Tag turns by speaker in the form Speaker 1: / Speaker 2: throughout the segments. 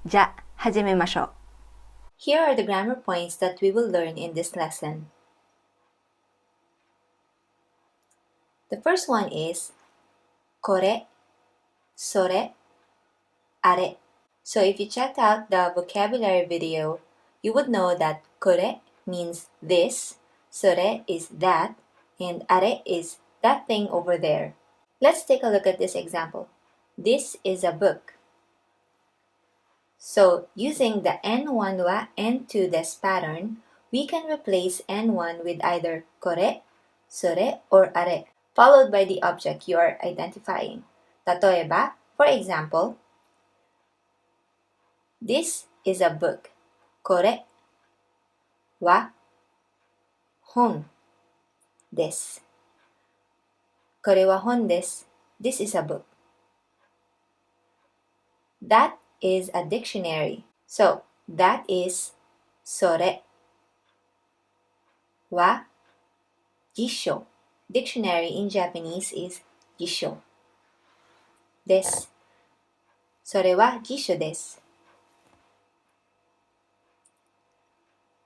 Speaker 1: じゃ、始めましょう。
Speaker 2: Here are the grammar points that we will learn in this lesson. The first one is これ、それ、あれ. So if you checked out the vocabulary video, you would know that これ means this, それ is that, and あれ is that thing over there. Let's take a look at this example. This is a book. So using the N1 wa N2 des pattern, we can replace N1 with either これ, それ or あれ, followed by the object you are identifying. 例えば, for example, this is a book. これは本です。これは本です。This is a book. That is a dictionary. So, that is それは辞書. Dictionary in Japanese is 辞書です。それは辞書です。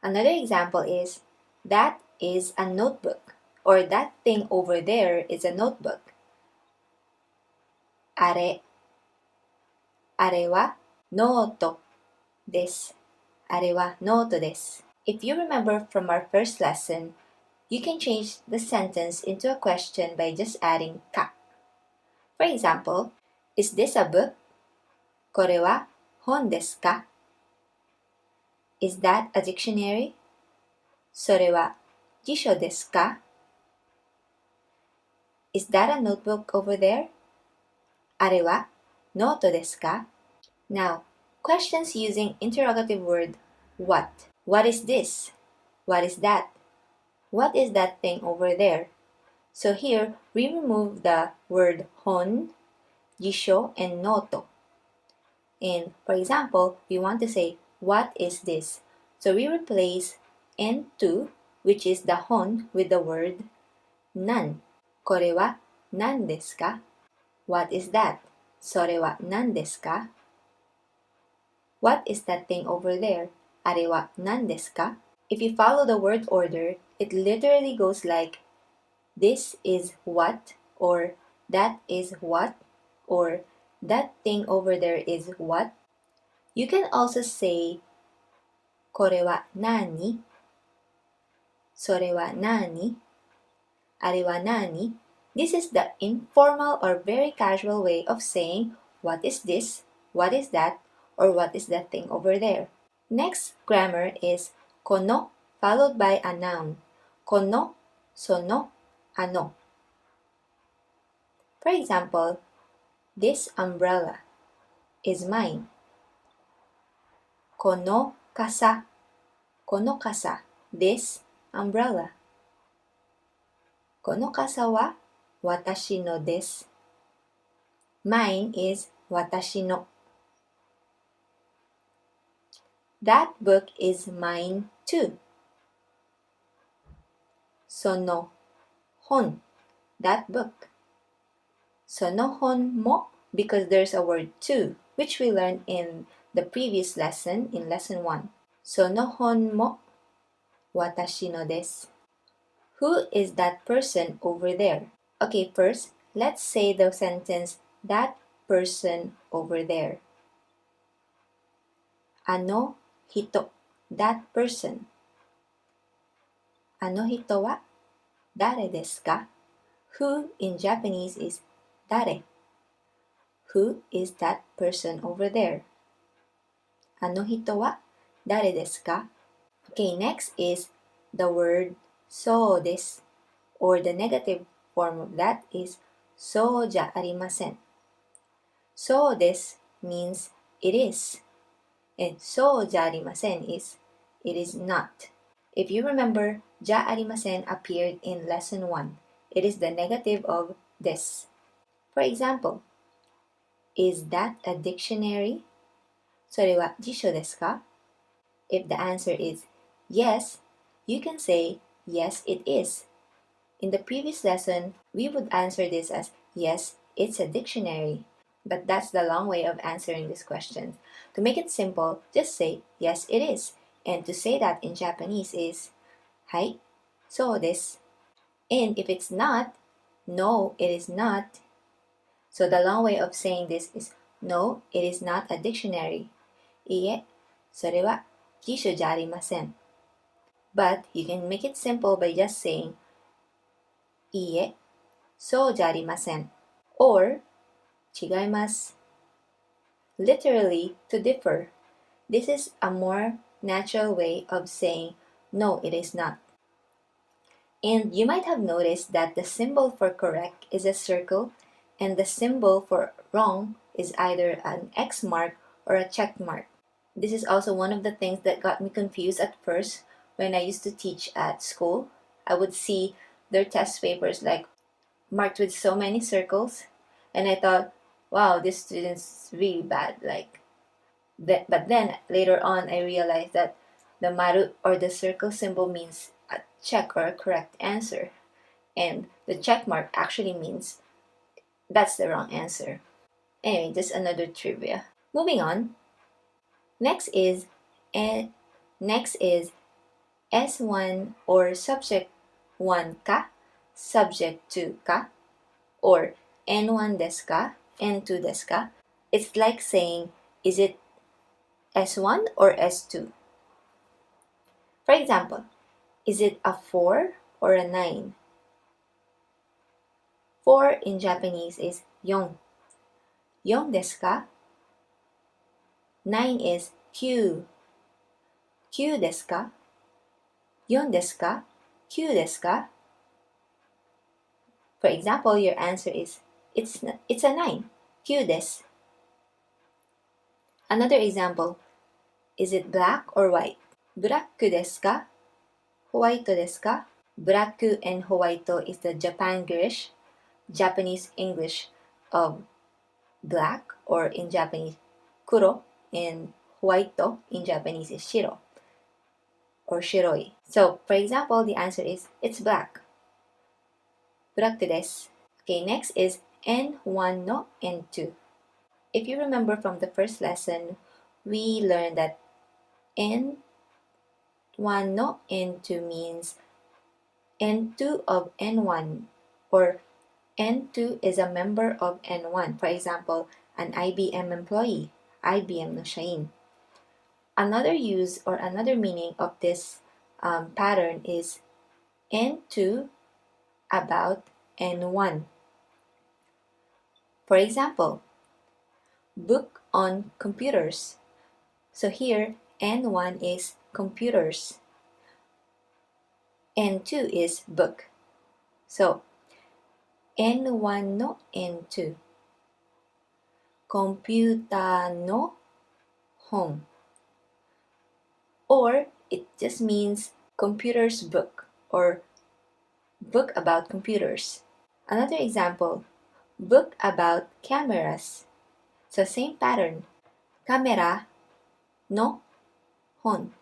Speaker 2: Another example is that is a notebook, or that thing over there is a notebook. あれはノートです。あれはノートです。If you remember from our first lesson, you can change the sentence into a question by just adding か. For example, is this a book? これは本ですか? Is that a dictionary? それは辞書ですか? Is that a notebook over there? あれはノートですか? Now, questions using interrogative word what. What is this? What is that? What is that thing over there? So here, we remove the word hon, jisho, and noto. And for example, we want to say, what is this? So we replace N2, which is the hon, with the word nan. これは何ですか? What is that? それは何ですか? What is that thing over there? あれは何ですか? If you follow the word order, it literally goes like this is what, or that is what, or that thing over there is what. You can also say これは何? それは何? あれは何? This is the informal or very casual way of saying what is this, what is that, or what is that thing over there. Next grammar is この followed by a noun. この、その、あの. For example, this umbrella is mine. この傘 this umbrella. この傘は私のです。Mine is 私の。That book is mine too. その本 that book. その本も because there's a word too, which we learned in the previous lesson in lesson 1. その本も私のです。Who is that person over there? Okay, first, let's say the sentence that person over there. あの人 that person. あの人は誰ですか? Who in Japanese is 誰. Who is that person over there? あの人は誰ですか? Okay, next is the word そうです or the negative form of that is そうじゃありません. そうです means it is, and そうじゃありません is it is not. If you remember, じゃありません appeared in lesson 1. It is the negative of this. For example, is that a dictionary? それは辞書ですか? If the answer is yes, you can say yes, it is. In the previous lesson, we would answer this as yes, it's a dictionary. But that's the long way of answering this question. To make it simple, just say, yes, it is. And to say that in Japanese is, hai, so desu. And if it's not, no, it is not. So the long way of saying this is, no, it is not a dictionary. いいえ、それは辞書じゃありません. But you can make it simple by just saying, いいえ、そうじゃありません. Or, 違います. Literally, to differ. This is a more natural way of saying, no, it is not. And you might have noticed that the symbol for correct is a circle, and the symbol for wrong is either an X mark or a check mark. This is also one of the things that got me confused at first when I used to teach at school. I would see their test papers like marked with so many circles, and I thought, wow, this student's really bad. But then later on, I realized that the maru or the circle symbol means a check or a correct answer, and the check mark actually means that's the wrong answer. Anyway, just another trivia. Moving on. Next is S1 or subject 1 ka, subject 2 ka, or N1 desu ka, N2 desu ka. It's like saying, is it S1 or S2? For example, is it a 4 or a 9? 4 in Japanese is 4. 4ですか? 9 is 9. 9ですか? 4ですか? 9ですか? For example, your answer is, it's a 9. 9です. Another example, is it black or white? ブラックですか? ホワイトですか? Black and white is the Japanese English of black, or in Japanese, kuro, and white in Japanese is shiro, or shiroi. So, for example, the answer is, it's black. ブラックです. Okay, next is N1 no N2. If you remember from the first lesson, we learned that N1 no N2 means N2 of N1, or N2 is a member of N1. For example, an IBM employee, IBM no shain. Another use or another meaning of this pattern is N2 about N1. For example, book on computers. So here, N1 is computers. N2 is book. So, N1 no N2. コンピューターの本. Or it just means computer's book, or book about computers. Another example, book about cameras. So same pattern. Kamera no hon.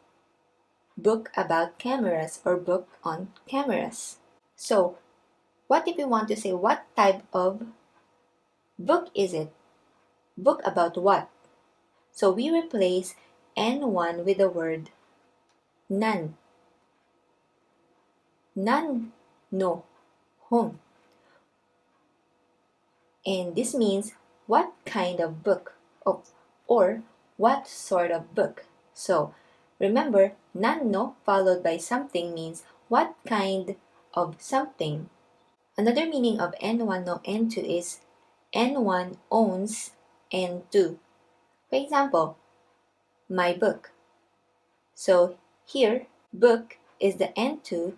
Speaker 2: Book about cameras, or book on cameras. So, what if we want to say what type of book is it? Book about what? So we replace N1 with the word nan. Nan no hon. And this means what kind of book, or what sort of book. So remember, nan no followed by something means what kind of something. Another meaning of N1 no N2 is N1 owns N2. For example, my book. So here, book is the N2,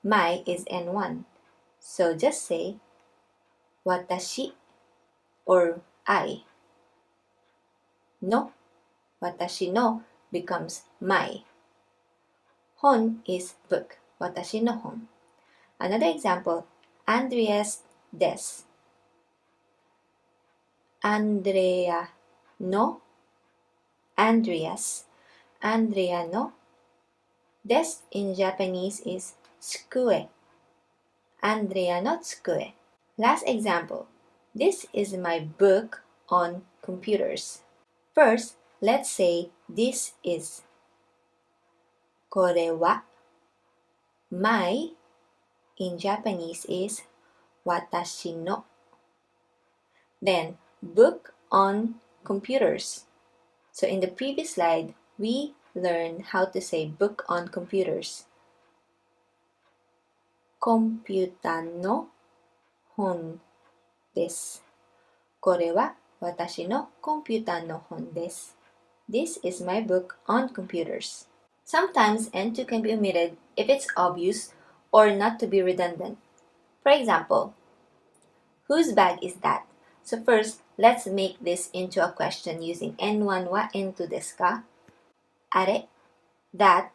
Speaker 2: my is N1. So just say watashi, or I. No, watashi no becomes my. Hon is book, watashi no hon. Another example, Andreas des. Andrea no Andreas. Andrea no des in Japanese is tsukue. Andrea no tsukue. Last example, this is my book on computers. First, let's say this is これは my in Japanese is 私の Then, book on computers. So in the previous slide, we learned how to say book on computers. コンピューターの本です。これは私のコンピューターの本です。This is my book on computers. Sometimes N2 can be omitted if it's obvious or not to be redundant. For example, whose bag is that? So first, let's make this into a question using N1 wa N2 desu ka? あれ that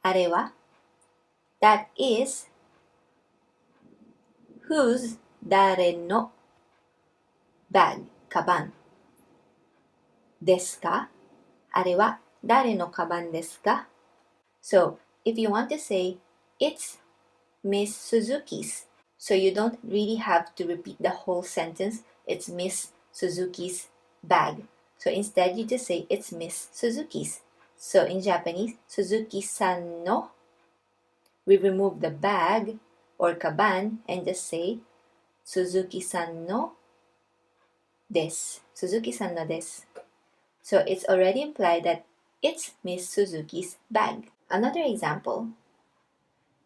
Speaker 2: あれは that is whose 誰の bag カバンですかあれは誰のカバンですか So, if you want to say it's Miss Suzuki's, so you don't really have to repeat the whole sentence, it's Miss Suzuki's bag. So instead you just say it's Miss Suzuki's. So in Japanese, Suzuki-san no, we remove the bag or kaban and just say Suzuki-san no desu. Suzuki-san no desu. So it's already implied that it's Miss Suzuki's bag. Another example.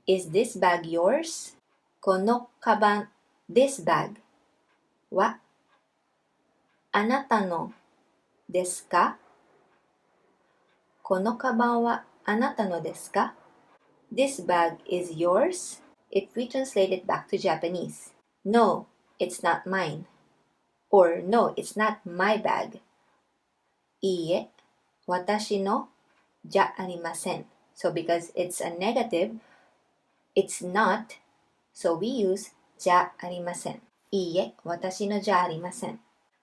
Speaker 2: Is this bag yours? このカバン this bag はあなたのですかこのカバンはあなたのですか This bag is yours? If we translate it back to Japanese, no, it's not mine. Or no, it's not my bag. いいえ、私のじゃありません. So because it's a negative, it's not, so we use じゃありません. いいえ、私のじゃありません.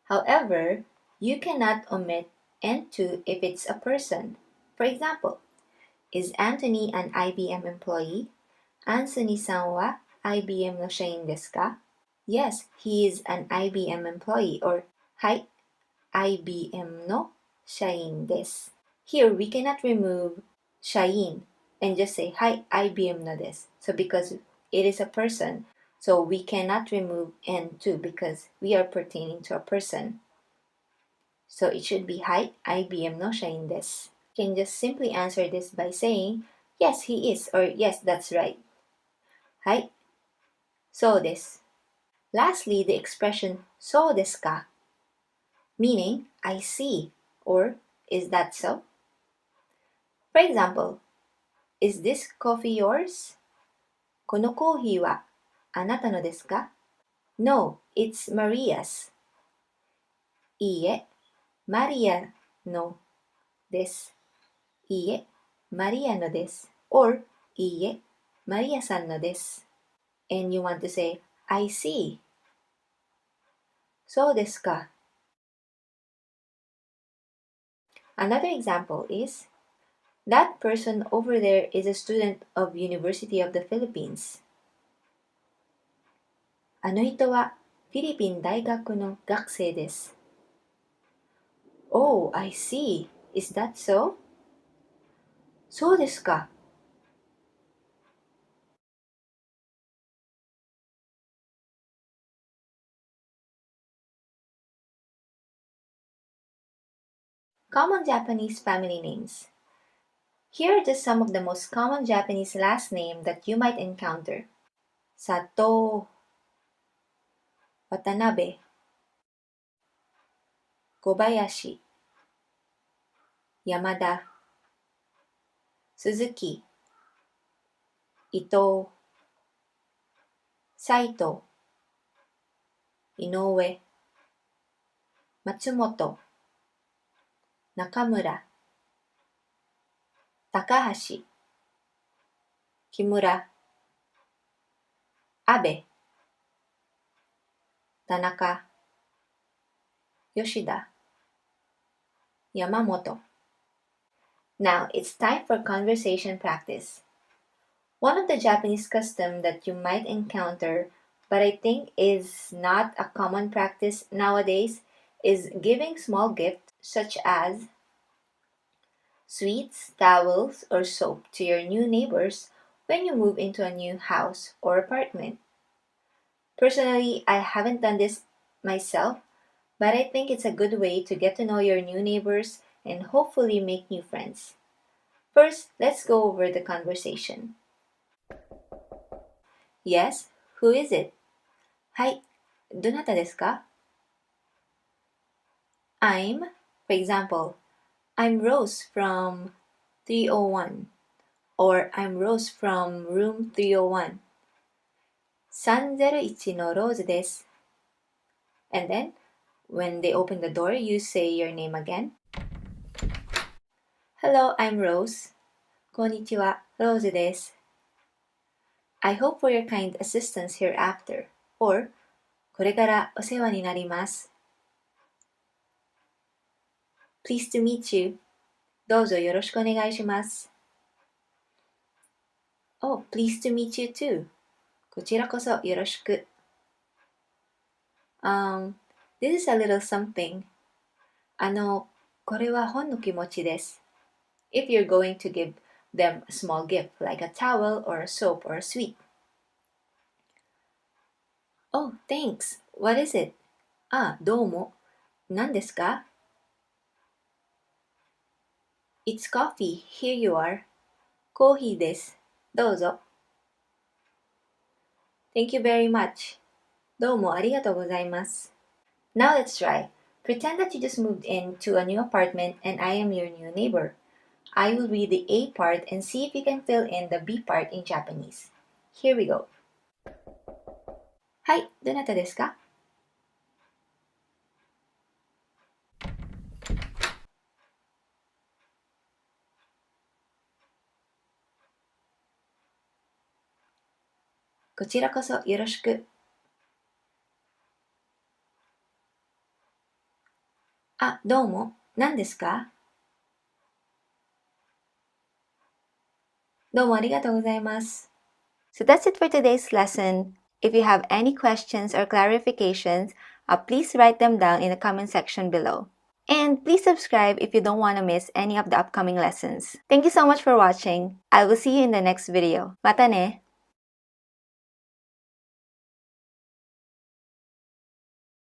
Speaker 2: However, you cannot omit N2 if it's a person. For example, is Anthony an IBM employee? アンソニーさんは IBM の社員ですか Yes, he is an IBM employee. Or, はい、IBM の社員です. Here, we cannot remove 社員 and just say, はい、IBM のです. So because it is a person, so we cannot remove N2 because we are pertaining to a person. So it should be, はい、IBM の社員です. You can just simply answer this by saying, yes, he is, or yes, that's right. はい、そうです. Lastly, the expression そうですか meaning I see or is that so? For example, is this coffee yours? このコーヒーはあなたのですか No, it's Maria's. いいえ、マリアのです。いいえ、マリアのです。Or いいえ、マリアさんのです。And you want to say, I see. そうですか。Another example is, that person over there is a student of University of the Philippines. あの人はフィリピン大学の学生です。Oh, I see. Is that so? そうですか。Common Japanese family names. Here are just some of the most common Japanese last name that you might encounter. Sato, Watanabe, Kobayashi, Yamada, Suzuki, Ito, Saito, Inoue, Matsumoto, Nakamura, Takahashi, Kimura, Abe, Tanaka, Yoshida, Yamamoto. Now it's time for conversation practice. One of the Japanese customs that you might encounter but I think is not a common practice nowadays is giving small gifts such as sweets, towels, or soap to your new neighbors when you move into a new house or apartment. Personally, I haven't done this myself, but I think it's a good way to get to know your new neighbors and hopefully make new friends. First, let's go over the conversation. Yes, who is it? はい、どなたですか? I'm, for example, I'm Rose from 301, or I'm Rose from room 301. 301のローズです. And then, when they open the door, you say your name again. Hello, I'm Rose. こんにちは、ローズです. I hope for your kind assistance hereafter, or これからお世話になります. Pleased to meet you. どうぞよろしくお願いします. Oh, pleased to meet you too. こちらこそよろしく. This is a little something. これはほんの気持ちです. If you're going to give them a small gift like a towel or a soap or a sweet. Oh, thanks. What is it? どうも. 何ですか? It's coffee. Here you are. コーヒーです。どうぞ. Thank you very much. どうもありがとうございます. Now let's try. Pretend that you just moved into a new apartment and I am your new neighbor. I will read the A part and see if you can fill in the B part in Japanese. Here we go. はい、どなたですか? こちらこそよろしく. どうも。何ですか? どうもありがとうございます. So that's it for today's lesson. If you have any questions or clarifications, please write them down in the comment section below. And please subscribe if you don't want to miss any of the upcoming lessons. Thank you so much for watching. I will see you in the next video. Mata ne!